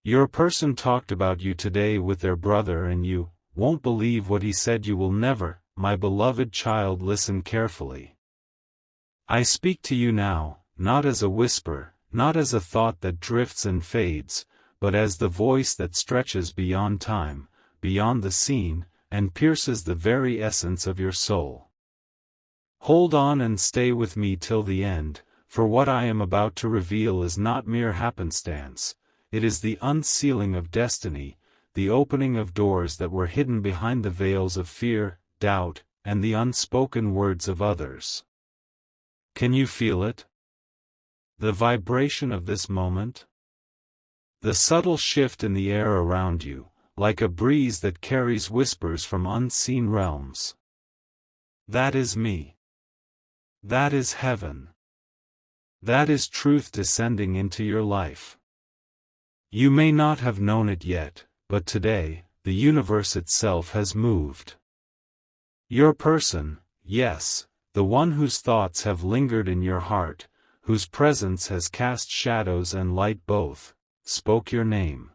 Your person talked about you today with their brother and you won't believe what he said. You will never, my beloved child, listen carefully. I speak to you now, not as a whisper, not as a thought that drifts and fades, but as the voice that stretches beyond time, beyond the scene, and pierces the very essence of your soul. Hold on and stay with me till the end, for what I am about to reveal is not mere happenstance. It is the unsealing of destiny, the opening of doors that were hidden behind the veils of fear, doubt, and the unspoken words of others. Can you feel it? The vibration of this moment? The subtle shift in the air around you, like a breeze that carries whispers from unseen realms. That is me. That is heaven. That is truth descending into your life. You may not have known it yet, but today, the universe itself has moved. Your person, yes, the one whose thoughts have lingered in your heart, whose presence has cast shadows and light both, spoke your name.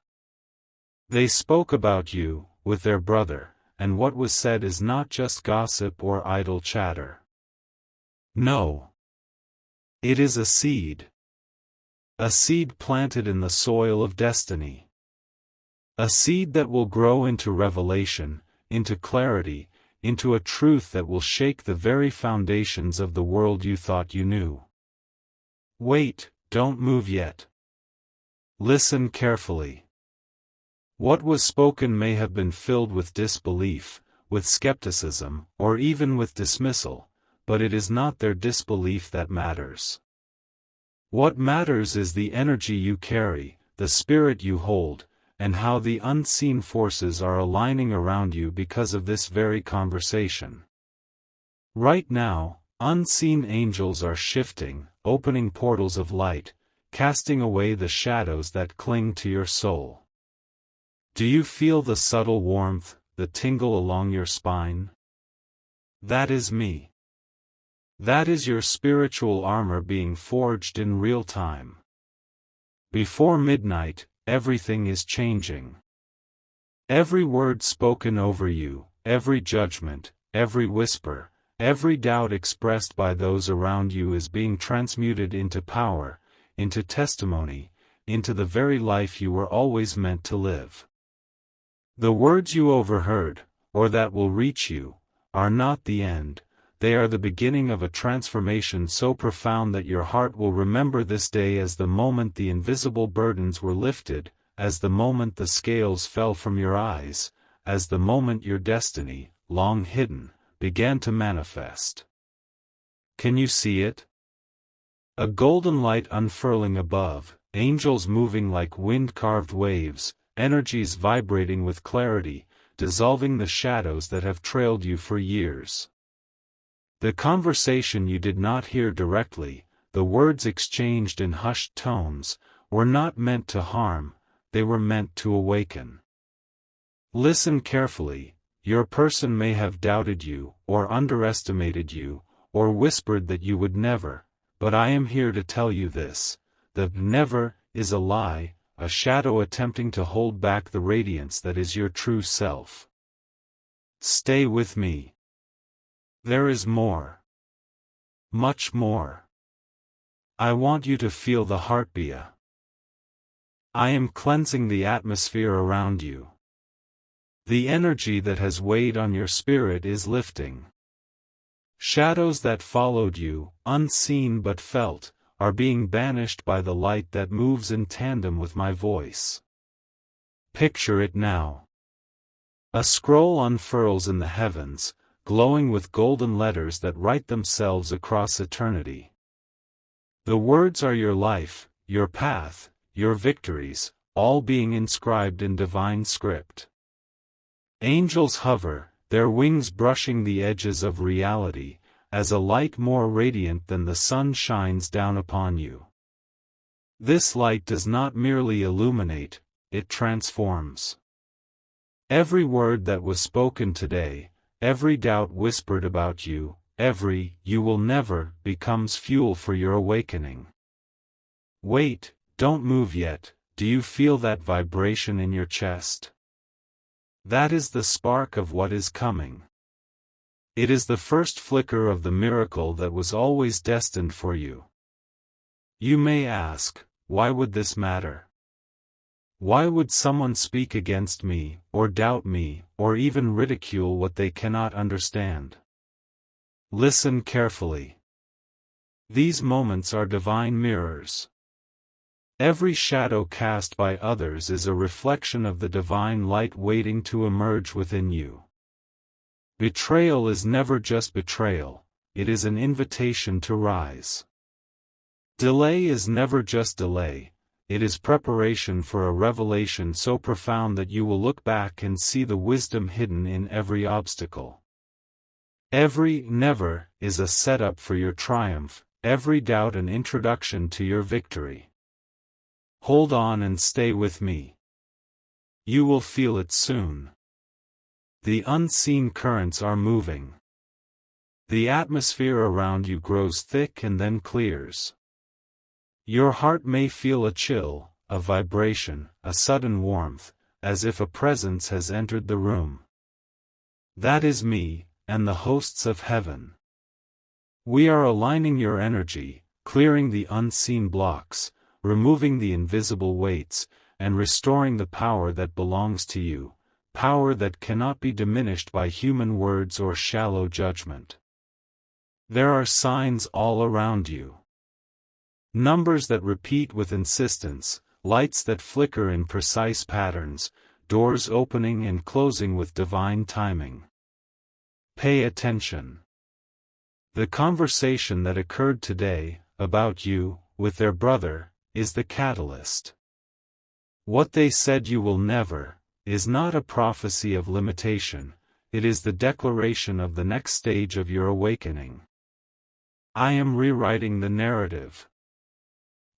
They spoke about you, with their brother, and what was said is not just gossip or idle chatter. No. It is a seed. A seed planted in the soil of destiny. A seed that will grow into revelation, into clarity, into a truth that will shake the very foundations of the world you thought you knew. Wait, don't move yet. Listen carefully. What was spoken may have been filled with disbelief, with skepticism, or even with dismissal, but it is not their disbelief that matters. What matters is the energy you carry, the spirit you hold, and how the unseen forces are aligning around you because of this very conversation. Right now, unseen angels are shifting, opening portals of light, casting away the shadows that cling to your soul. Do you feel the subtle warmth, the tingle along your spine? That is me. That is your spiritual armor being forged in real time. Before midnight, everything is changing. Every word spoken over you, every judgment, every whisper, every doubt expressed by those around you is being transmuted into power, into testimony, into the very life you were always meant to live. The words you overheard, or that will reach you, are not the end. They are the beginning of a transformation so profound that your heart will remember this day as the moment the invisible burdens were lifted, as the moment the scales fell from your eyes, as the moment your destiny, long hidden, began to manifest. Can you see it? A golden light unfurling above, angels moving like wind-carved waves, energies vibrating with clarity, dissolving the shadows that have trailed you for years. The conversation you did not hear directly, the words exchanged in hushed tones, were not meant to harm, they were meant to awaken. Listen carefully. Your person may have doubted you, or underestimated you, or whispered that you would never, but I am here to tell you this: the never is a lie, a shadow attempting to hold back the radiance that is your true self. Stay with me. There is more. Much more. I want you to feel the heartbeat. I am cleansing the atmosphere around you. The energy that has weighed on your spirit is lifting. Shadows that followed you, unseen but felt, are being banished by the light that moves in tandem with my voice. Picture it now. A scroll unfurls in the heavens, glowing with golden letters that write themselves across eternity. The words are your life, your path, your victories, all being inscribed in divine script. Angels hover, their wings brushing the edges of reality, as a light more radiant than the sun shines down upon you. This light does not merely illuminate, it transforms. Every word that was spoken today, every doubt whispered about you, every "you will never" becomes fuel for your awakening. Wait, don't move yet, do you feel that vibration in your chest? That is the spark of what is coming. It is the first flicker of the miracle that was always destined for you. You may ask, why would this matter? Why would someone speak against me, or doubt me, or even ridicule what they cannot understand? Listen carefully. These moments are divine mirrors. Every shadow cast by others is a reflection of the divine light waiting to emerge within you. Betrayal is never just betrayal, it is an invitation to rise. Delay is never just delay, it is preparation for a revelation so profound that you will look back and see the wisdom hidden in every obstacle. Every never is a setup for your triumph, every doubt an introduction to your victory. Hold on and stay with me. You will feel it soon. The unseen currents are moving. The atmosphere around you grows thick and then clears. Your heart may feel a chill, a vibration, a sudden warmth, as if a presence has entered the room. That is me, and the hosts of heaven. We are aligning your energy, clearing the unseen blocks, removing the invisible weights, and restoring the power that belongs to you, power that cannot be diminished by human words or shallow judgment. There are signs all around you. Numbers that repeat with insistence, lights that flicker in precise patterns, doors opening and closing with divine timing. Pay attention. The conversation that occurred today, about you, with their brother, is the catalyst. What they said you will never, is not a prophecy of limitation, it is the declaration of the next stage of your awakening. I am rewriting the narrative.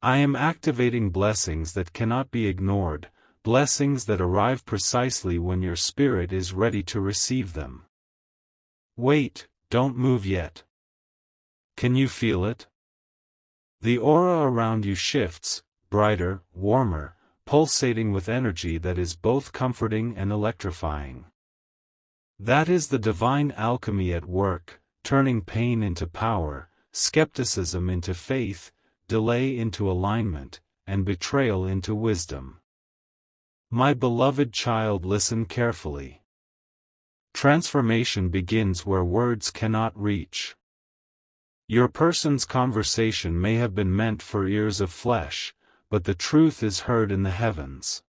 I am activating blessings that cannot be ignored, blessings that arrive precisely when your spirit is ready to receive them. Wait, don't move yet. Can you feel it? The aura around you shifts, brighter, warmer, pulsating with energy that is both comforting and electrifying. That is the divine alchemy at work, turning pain into power, skepticism into faith, delay into alignment, and betrayal into wisdom. My beloved child, listen carefully. Transformation begins where words cannot reach. Your person's conversation may have been meant for ears of flesh, but the truth is heard in the heavens.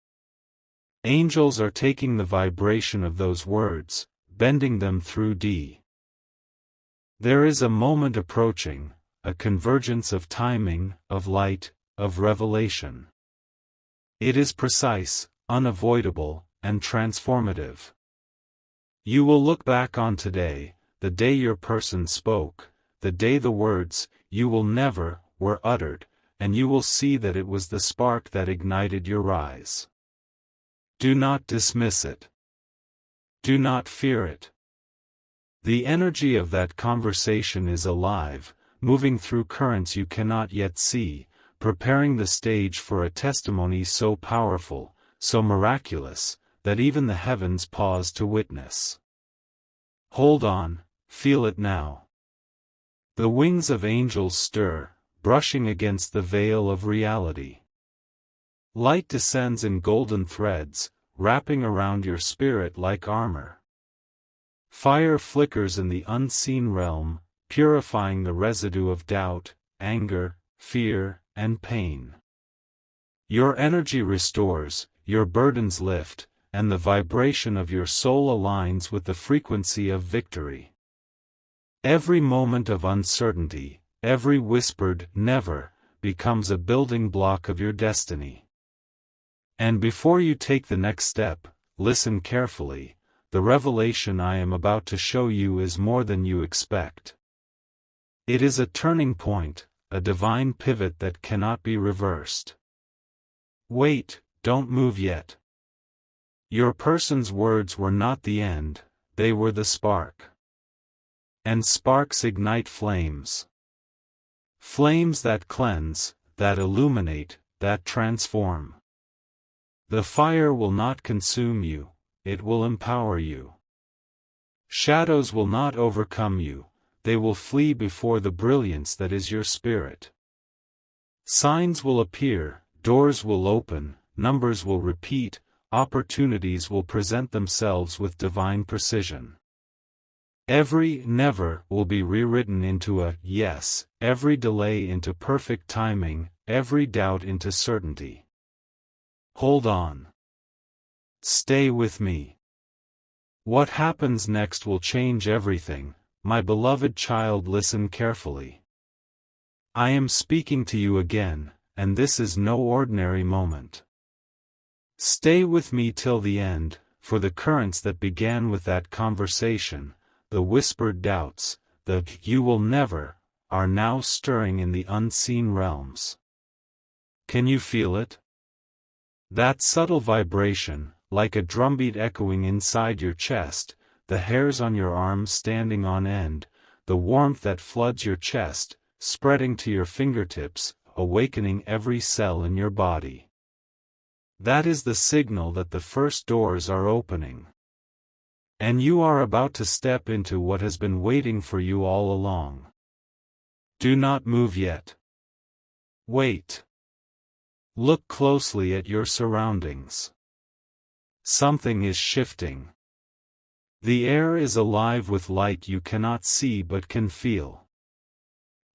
Angels are taking the vibration of those words, bending them through D. There is a moment approaching, a convergence of timing, of light, of revelation. It is precise, unavoidable, and transformative. You will look back on today, the day your person spoke, the day the words, "you will never," were uttered, and you will see that it was the spark that ignited your rise. Do not dismiss it. Do not fear it. The energy of that conversation is alive, moving through currents you cannot yet see, preparing the stage for a testimony so powerful, so miraculous, that even the heavens pause to witness. Hold on, feel it now. The wings of angels stir, brushing against the veil of reality. Light descends in golden threads, wrapping around your spirit like armor. Fire flickers in the unseen realm, purifying the residue of doubt, anger, fear, and pain. Your energy restores, your burdens lift, and the vibration of your soul aligns with the frequency of victory. Every moment of uncertainty, every whispered "never," becomes a building block of your destiny. And before you take the next step, listen carefully. The revelation I am about to show you is more than you expect. It is a turning point, a divine pivot that cannot be reversed. Wait, don't move yet. Your person's words were not the end, they were the spark. And sparks ignite flames. Flames that cleanse, that illuminate, that transform. The fire will not consume you, it will empower you. Shadows will not overcome you, they will flee before the brilliance that is your spirit. Signs will appear, doors will open, numbers will repeat, opportunities will present themselves with divine precision. Every never will be rewritten into a yes, every delay into perfect timing, every doubt into certainty. Hold on. Stay with me. What happens next will change everything, my beloved child. Listen carefully. I am speaking to you again, and this is no ordinary moment. Stay with me till the end, for the currents that began with that conversation, the whispered doubts, the "you will never," are now stirring in the unseen realms. Can you feel it? That subtle vibration, like a drumbeat echoing inside your chest, the hairs on your arms standing on end, the warmth that floods your chest, spreading to your fingertips, awakening every cell in your body. That is the signal that the first doors are opening. And you are about to step into what has been waiting for you all along. Do not move yet. Wait. Look closely at your surroundings. Something is shifting. The air is alive with light you cannot see but can feel.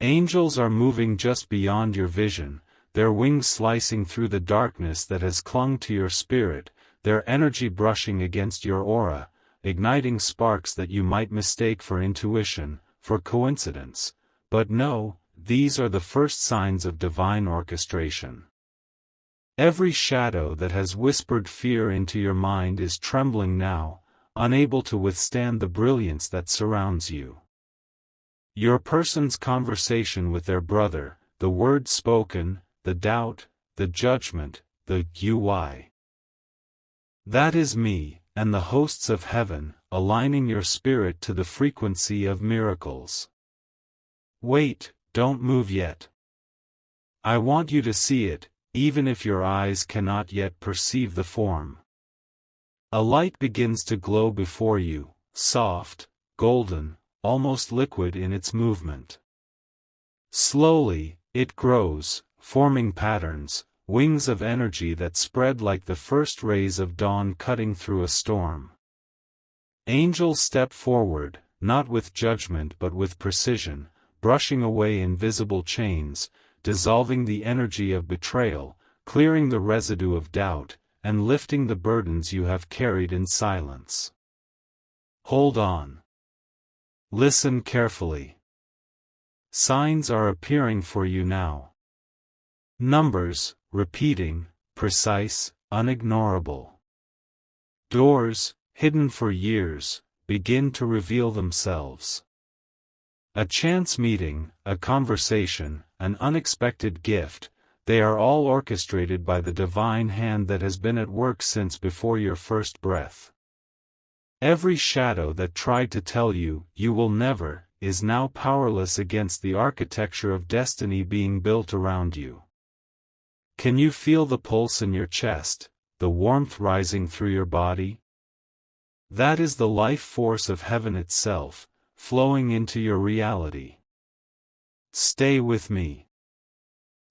Angels are moving just beyond your vision, their wings slicing through the darkness that has clung to your spirit, their energy brushing against your aura, igniting sparks that you might mistake for intuition, for coincidence. But no, these are the first signs of divine orchestration. Every shadow that has whispered fear into your mind is trembling now, unable to withstand the brilliance that surrounds you. Your person's conversation with their brother, the words spoken, the doubt, the judgment, the "why?" That is me, and the hosts of heaven, aligning your spirit to the frequency of miracles. Wait, don't move yet. I want you to see it, even if your eyes cannot yet perceive the form. A light begins to glow before you, soft, golden, almost liquid in its movement. Slowly, it grows, forming patterns, wings of energy that spread like the first rays of dawn cutting through a storm. Angels step forward, not with judgment but with precision, brushing away invisible chains, dissolving the energy of betrayal, clearing the residue of doubt, and lifting the burdens you have carried in silence. Hold on. Listen carefully. Signs are appearing for you now. Numbers, repeating, precise, unignorable. Doors, hidden for years, begin to reveal themselves. A chance meeting, a conversation, an unexpected gift, they are all orchestrated by the divine hand that has been at work since before your first breath. Every shadow that tried to tell you, "you will never," is now powerless against the architecture of destiny being built around you. Can you feel the pulse in your chest, the warmth rising through your body? That is the life force of heaven itself, flowing into your reality. Stay with me.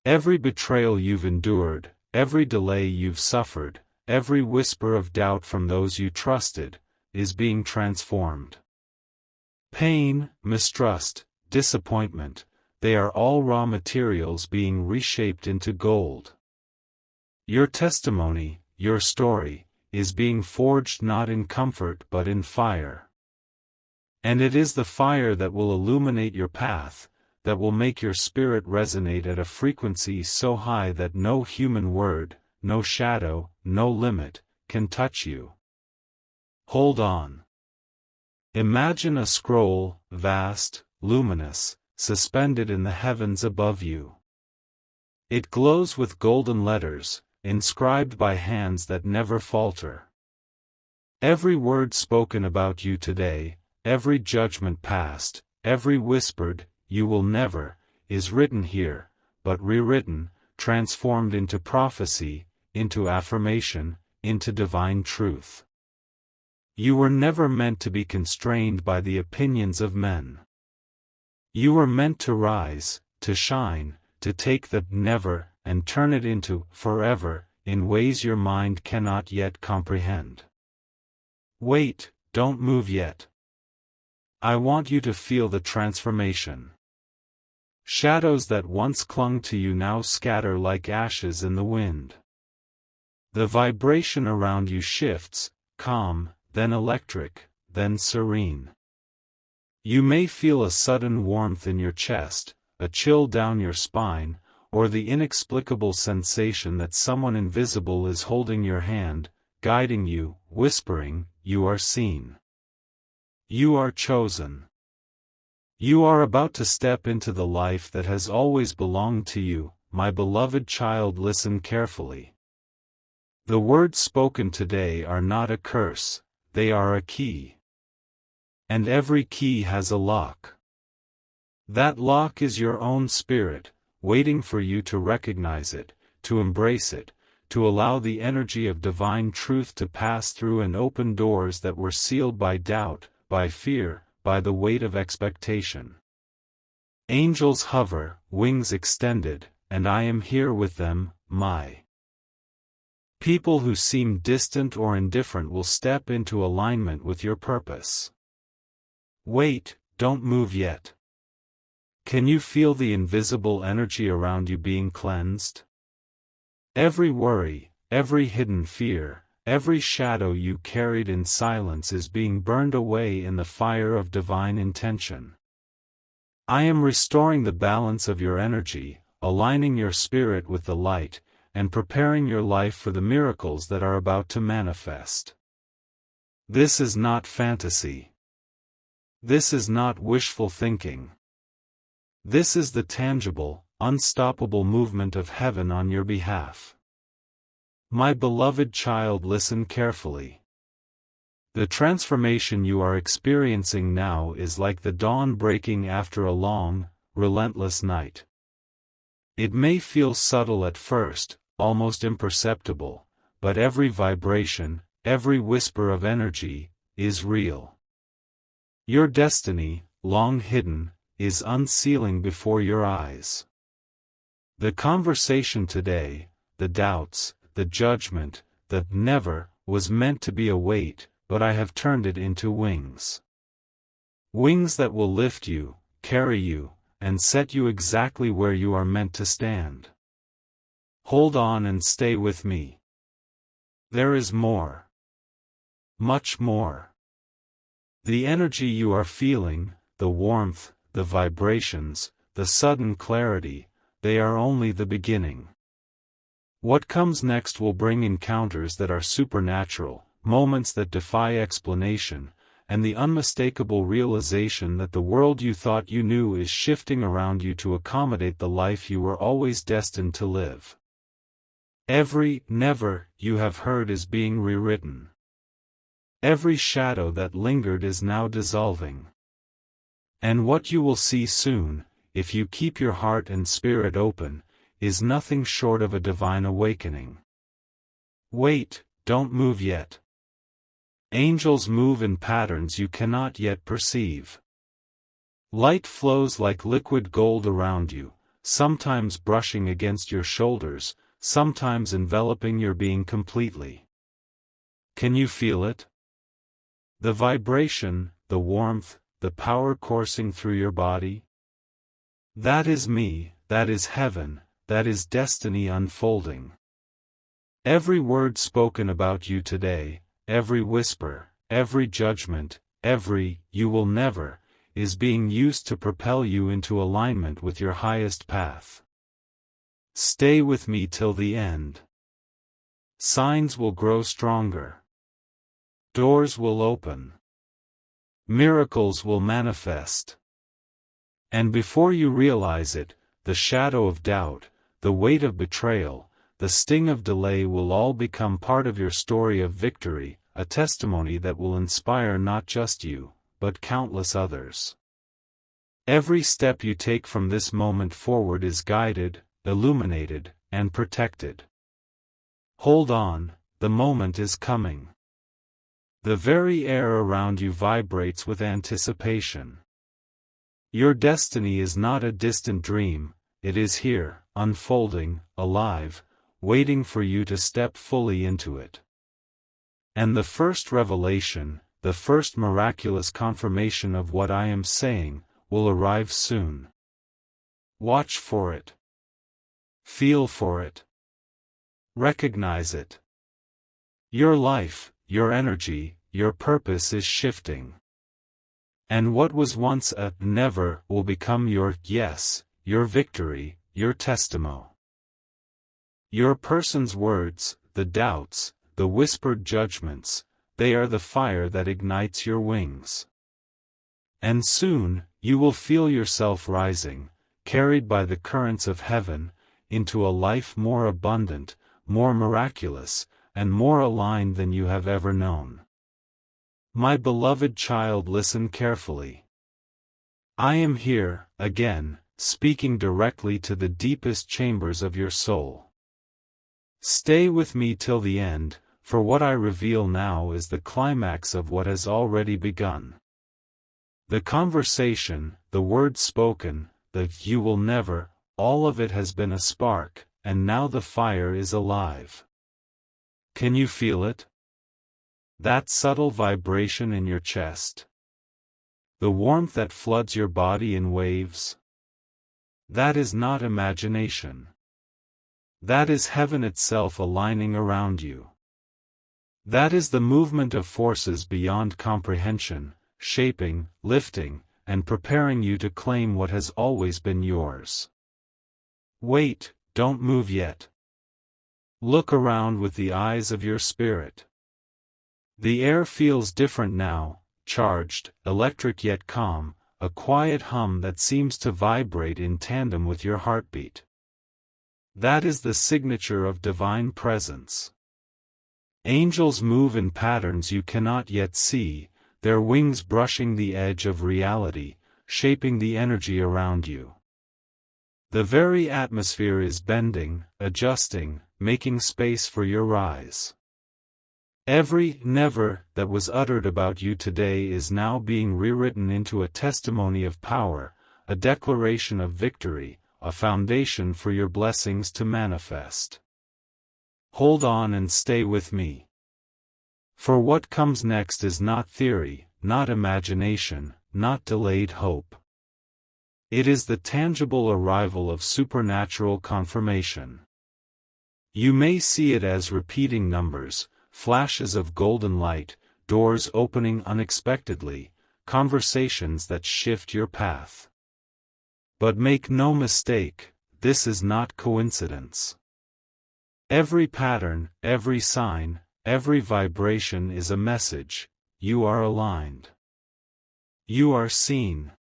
Every betrayal you've endured, every delay you've suffered, every whisper of doubt from those you trusted, is being transformed. Pain, mistrust, disappointment, they are all raw materials being reshaped into gold. Your testimony, your story, is being forged not in comfort but in fire. And it is the fire that will illuminate your path, that will make your spirit resonate at a frequency so high that no human word, no shadow, no limit, can touch you. Hold on. Imagine a scroll, vast, luminous, suspended in the heavens above you. It glows with golden letters, inscribed by hands that never falter. Every word spoken about you today, every judgment passed, every whispered, "you will never," is written here, but rewritten, transformed into prophecy, into affirmation, into divine truth. You were never meant to be constrained by the opinions of men. You were meant to rise, to shine, to take the never and turn it into forever in ways your mind cannot yet comprehend. Wait, don't move yet. I want you to feel the transformation. Shadows that once clung to you now scatter like ashes in the wind. The vibration around you shifts, calm, then electric, then serene. You may feel a sudden warmth in your chest, a chill down your spine, or the inexplicable sensation that someone invisible is holding your hand, guiding you, whispering, "You are seen. You are chosen. You are about to step into the life that has always belonged to you, my beloved child. Listen carefully. The words spoken today are not a curse, they are a key. And every key has a lock. That lock is your own spirit, waiting for you to recognize it, to embrace it, to allow the energy of divine truth to pass through and open doors that were sealed by doubt, by fear, by the weight of expectation. Angels hover, wings extended, and I am here with them, my people who seem distant or indifferent will step into alignment with your purpose. Wait, don't move yet. Can you feel the invisible energy around you being cleansed? Every worry, every hidden fear, every shadow you carried in silence is being burned away in the fire of divine intention. I am restoring the balance of your energy, aligning your spirit with the light, and preparing your life for the miracles that are about to manifest. This is not fantasy. This is not wishful thinking. This is the tangible, unstoppable movement of heaven on your behalf. My beloved child, listen carefully. The transformation you are experiencing now is like the dawn breaking after a long, relentless night. It may feel subtle at first, almost imperceptible, but every vibration, every whisper of energy, is real. Your destiny, long hidden, is unsealing before your eyes. The conversation today, the doubts, the judgment, the never, was meant to be a weight, but I have turned it into wings. Wings that will lift you, carry you, and set you exactly where you are meant to stand. Hold on and stay with me. There is more. Much more. The energy you are feeling, the warmth, the vibrations, the sudden clarity, they are only the beginning. What comes next will bring encounters that are supernatural, moments that defy explanation, and the unmistakable realization that the world you thought you knew is shifting around you to accommodate the life you were always destined to live. Every never you have heard is being rewritten. Every shadow that lingered is now dissolving. And what you will see soon, if you keep your heart and spirit open, is nothing short of a divine awakening. Wait, don't move yet. Angels move in patterns you cannot yet perceive. Light flows like liquid gold around you, sometimes brushing against your shoulders, sometimes enveloping your being completely. Can you feel it? The vibration, the warmth, the power coursing through your body? That is me, that is heaven, that is destiny unfolding. Every word spoken about you today, every whisper, every judgment, every "you will never," is being used to propel you into alignment with your highest path. Stay with me till the end. Signs will grow stronger. Doors will open. Miracles will manifest. And before you realize it, the shadow of doubt, the weight of betrayal, the sting of delay will all become part of your story of victory, a testimony that will inspire not just you, but countless others. Every step you take from this moment forward is guided, illuminated, and protected. Hold on, the moment is coming. The very air around you vibrates with anticipation. Your destiny is not a distant dream, it is here, unfolding, alive, waiting for you to step fully into it. And the first revelation, the first miraculous confirmation of what I am saying, will arrive soon. Watch for it. Feel for it. Recognize it. Your life, your energy, your purpose is shifting. And what was once a never will become your yes, your victory, your testimony. Your person's words, the doubts, the whispered judgments, they are the fire that ignites your wings. And soon, you will feel yourself rising, carried by the currents of heaven, into a life more abundant, more miraculous, and more aligned than you have ever known. My beloved child, listen carefully. I am here, again, speaking directly to the deepest chambers of your soul. Stay with me till the end, for what I reveal now is the climax of what has already begun. The conversation, the words spoken, the "you will never," all of it has been a spark, and now the fire is alive. Can you feel it? That subtle vibration in your chest? The warmth that floods your body in waves? That is not imagination. That is heaven itself aligning around you. That is the movement of forces beyond comprehension, shaping, lifting, and preparing you to claim what has always been yours. Wait, don't move yet. Look around with the eyes of your spirit. The air feels different now, charged, electric yet calm, a quiet hum that seems to vibrate in tandem with your heartbeat. That is the signature of divine presence. Angels move in patterns you cannot yet see, their wings brushing the edge of reality, shaping the energy around you. The very atmosphere is bending, adjusting, making space for your rise. Every never that was uttered about you today is now being rewritten into a testimony of power, a declaration of victory, a foundation for your blessings to manifest. Hold on and stay with me. For what comes next is not theory, not imagination, not delayed hope. It is the tangible arrival of supernatural confirmation. You may see it as repeating numbers, flashes of golden light, doors opening unexpectedly, conversations that shift your path. But make no mistake, this is not coincidence. Every pattern, every sign, every vibration is a message. You are aligned. You are seen.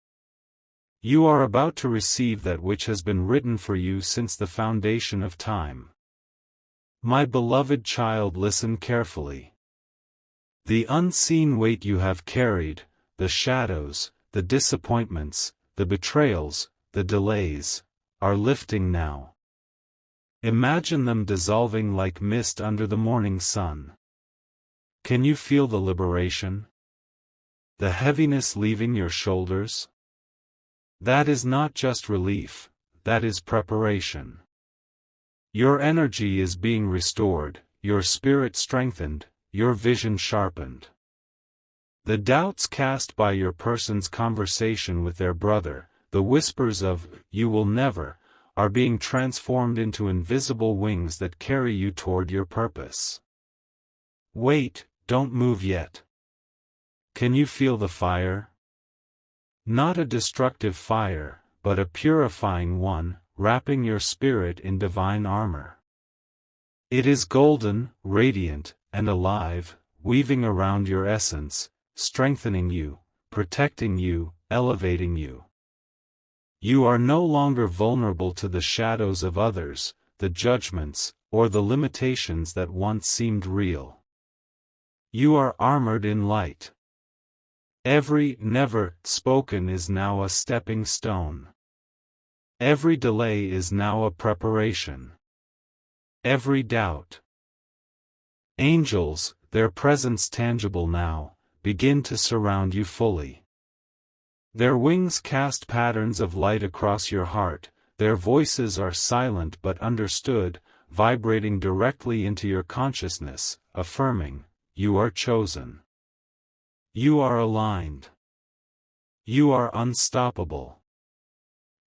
You are about to receive that which has been written for you since the foundation of time. My beloved child, listen carefully. The unseen weight you have carried, the shadows, the disappointments, the betrayals, the delays, are lifting now. Imagine them dissolving like mist under the morning sun. Can you feel the liberation? The heaviness leaving your shoulders? That is not just relief, that is preparation. Your energy is being restored, your spirit strengthened, your vision sharpened. The doubts cast by your person's conversation with their brother, the whispers of "you will never," are being transformed into invisible wings that carry you toward your purpose. Wait, don't move yet. Can you feel the fire? Not a destructive fire, but a purifying one, wrapping your spirit in divine armor. It is golden, radiant, and alive, weaving around your essence, strengthening you, protecting you, elevating you. You are no longer vulnerable to the shadows of others, the judgments, or the limitations that once seemed real. You are armored in light. Every never spoken is now a stepping stone. Every delay is now a preparation. Every doubt, Angels, their presence tangible now, begin to surround you fully. Their wings cast patterns of light across your heart, their voices are silent but understood, vibrating directly into your consciousness, affirming, you are chosen. You are aligned. You are unstoppable.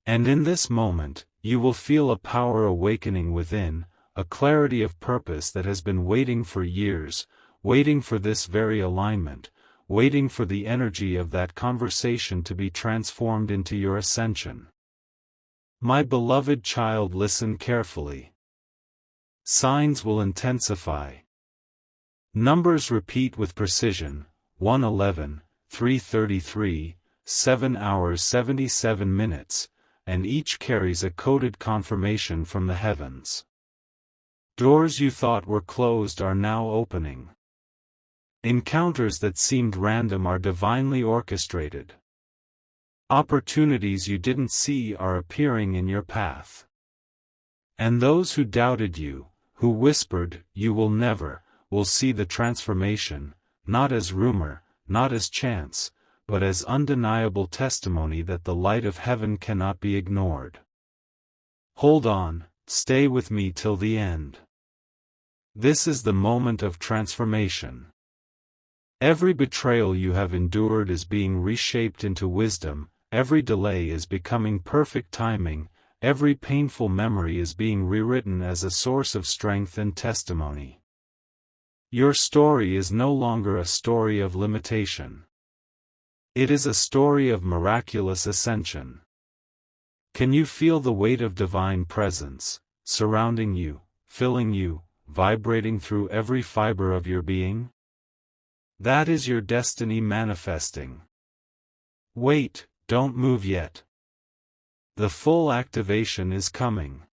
And in this moment, you will feel a power awakening within, a clarity of purpose that has been waiting for years, waiting for this very alignment, waiting for the energy of that conversation to be transformed into your ascension. My beloved child, listen carefully. Signs will intensify. Numbers repeat with precision, 111, 333, 7 hours 77 minutes, and each carries a coded confirmation from the heavens. Doors you thought were closed are now opening. Encounters that seemed random are divinely orchestrated. Opportunities you didn't see are appearing in your path. And those who doubted you, who whispered, you will never, will see the transformation, not as rumor, not as chance, but as undeniable testimony that the light of heaven cannot be ignored. Hold on, stay with me till the end. This is the moment of transformation. Every betrayal you have endured is being reshaped into wisdom, every delay is becoming perfect timing, every painful memory is being rewritten as a source of strength and testimony. Your story is no longer a story of limitation. It is a story of miraculous ascension. Can you feel the weight of divine presence, surrounding you, filling you, vibrating through every fiber of your being? That is your destiny manifesting. Wait, don't move yet. The full activation is coming.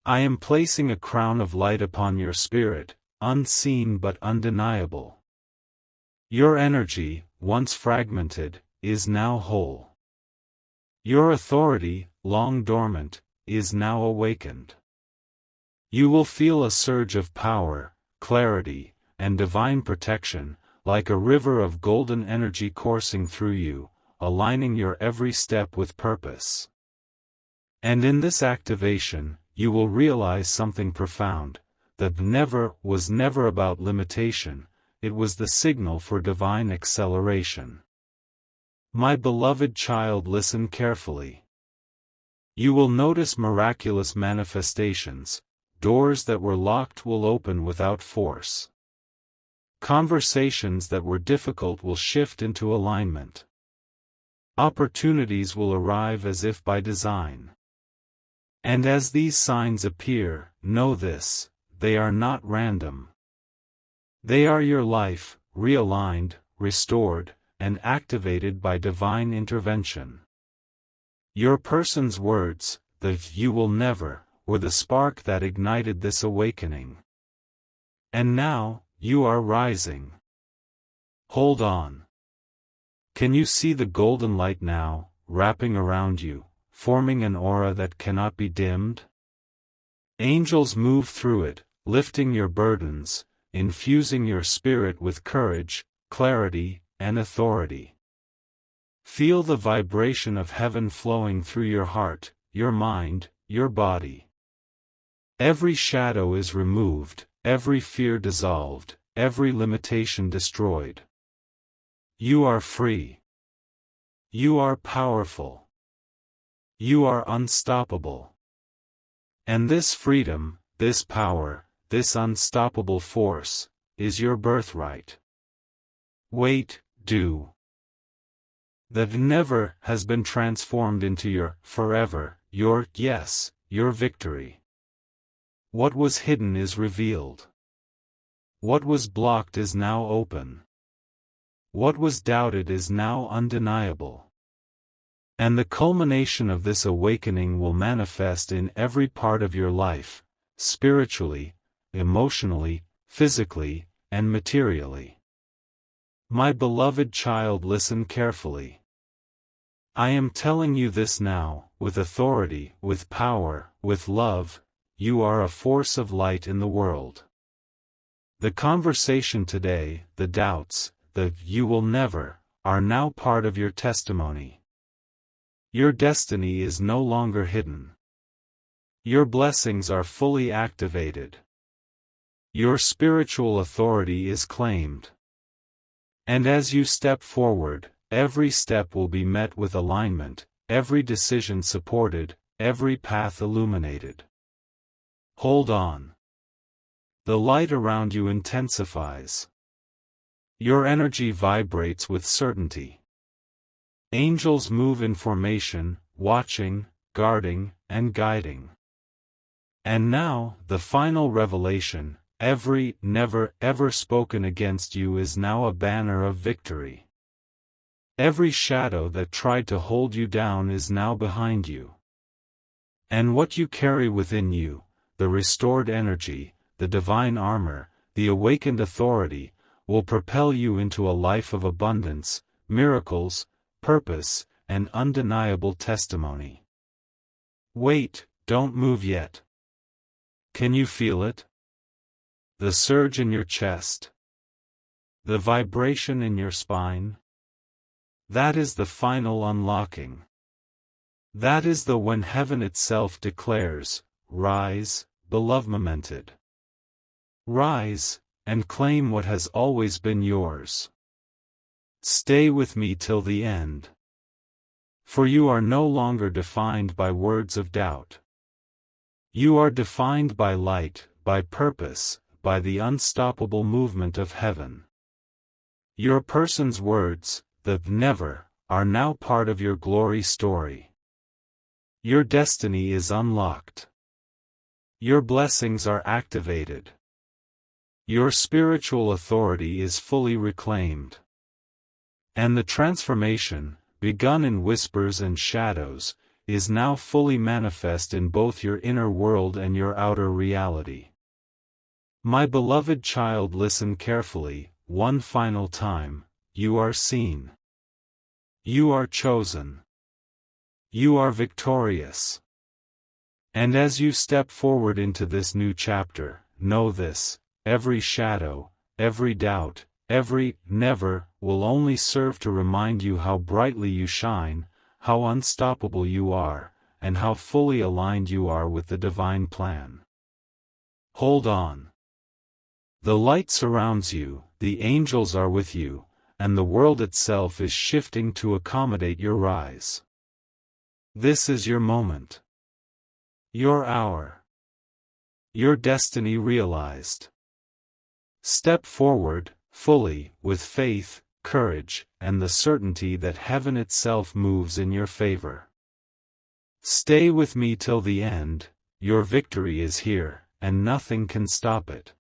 I am placing a crown of light upon your spirit, unseen but undeniable. Your energy, once fragmented, is now whole. Your authority, long dormant, is now awakened. You will feel a surge of power, clarity, and divine protection, like a river of golden energy coursing through you, aligning your every step with purpose. And in this activation, you will realize something profound, that was never about limitation, it was the signal for divine acceleration. My beloved child, listen carefully. You will notice miraculous manifestations, doors that were locked will open without force. Conversations that were difficult will shift into alignment. Opportunities will arrive as if by design. And as these signs appear, know this, they are not random. They are your life, realigned, restored, and activated by divine intervention. Your person's words, the "you will never," were the spark that ignited this awakening. And now, you are rising. Hold on. Can you see the golden light now, wrapping around you, forming an aura that cannot be dimmed? Angels move through it, lifting your burdens, infusing your spirit with courage, clarity, and authority. Feel the vibration of heaven flowing through your heart, your mind, your body. Every shadow is removed, every fear dissolved, every limitation destroyed. You are free. You are powerful. You are unstoppable. And this freedom, this power, this unstoppable force, is your birthright. Wait, do. The never has been transformed into your forever, your yes, your victory. What was hidden is revealed. What was blocked is now open. What was doubted is now undeniable. And the culmination of this awakening will manifest in every part of your life, spiritually, emotionally, physically, and materially. My beloved child, listen carefully. I am telling you this now, with authority, with power, with love. You are a force of light in the world. The conversation today, the doubts, the "you will never," are now part of your testimony. Your destiny is no longer hidden. Your blessings are fully activated. Your spiritual authority is claimed. And as you step forward, every step will be met with alignment, every decision supported, every path illuminated. Hold on. The light around you intensifies. Your energy vibrates with certainty. Angels move in formation, watching, guarding, and guiding. And now, the final revelation: every never ever spoken against you is now a banner of victory. Every shadow that tried to hold you down is now behind you. And what you carry within you, the restored energy, the divine armor, the awakened authority, will propel you into a life of abundance, miracles, purpose, and undeniable testimony. Wait, don't move yet. Can you feel it? The surge in your chest. The vibration in your spine. That is the final unlocking. That is the when heaven itself declares, "Rise, beloved. Rise, and claim what has always been yours. Stay with me till the end. For you are no longer defined by words of doubt. You are defined by light, by purpose, by the unstoppable movement of heaven. Your person's words, the never, are now part of your glory story. Your destiny is unlocked. Your blessings are activated. Your spiritual authority is fully reclaimed. And the transformation, begun in whispers and shadows, is now fully manifest in both your inner world and your outer reality. My beloved child, listen carefully, one final time: you are seen. You are chosen. You are victorious. And as you step forward into this new chapter, know this: every shadow, every doubt, every never will only serve to remind you how brightly you shine, how unstoppable you are, and how fully aligned you are with the divine plan. Hold on. The light surrounds you, the angels are with you, and the world itself is shifting to accommodate your rise. This is your moment. Your hour. Your destiny realized. Step forward, fully, with faith, courage, and the certainty that heaven itself moves in your favor. Stay with me till the end. Your victory is here, and nothing can stop it.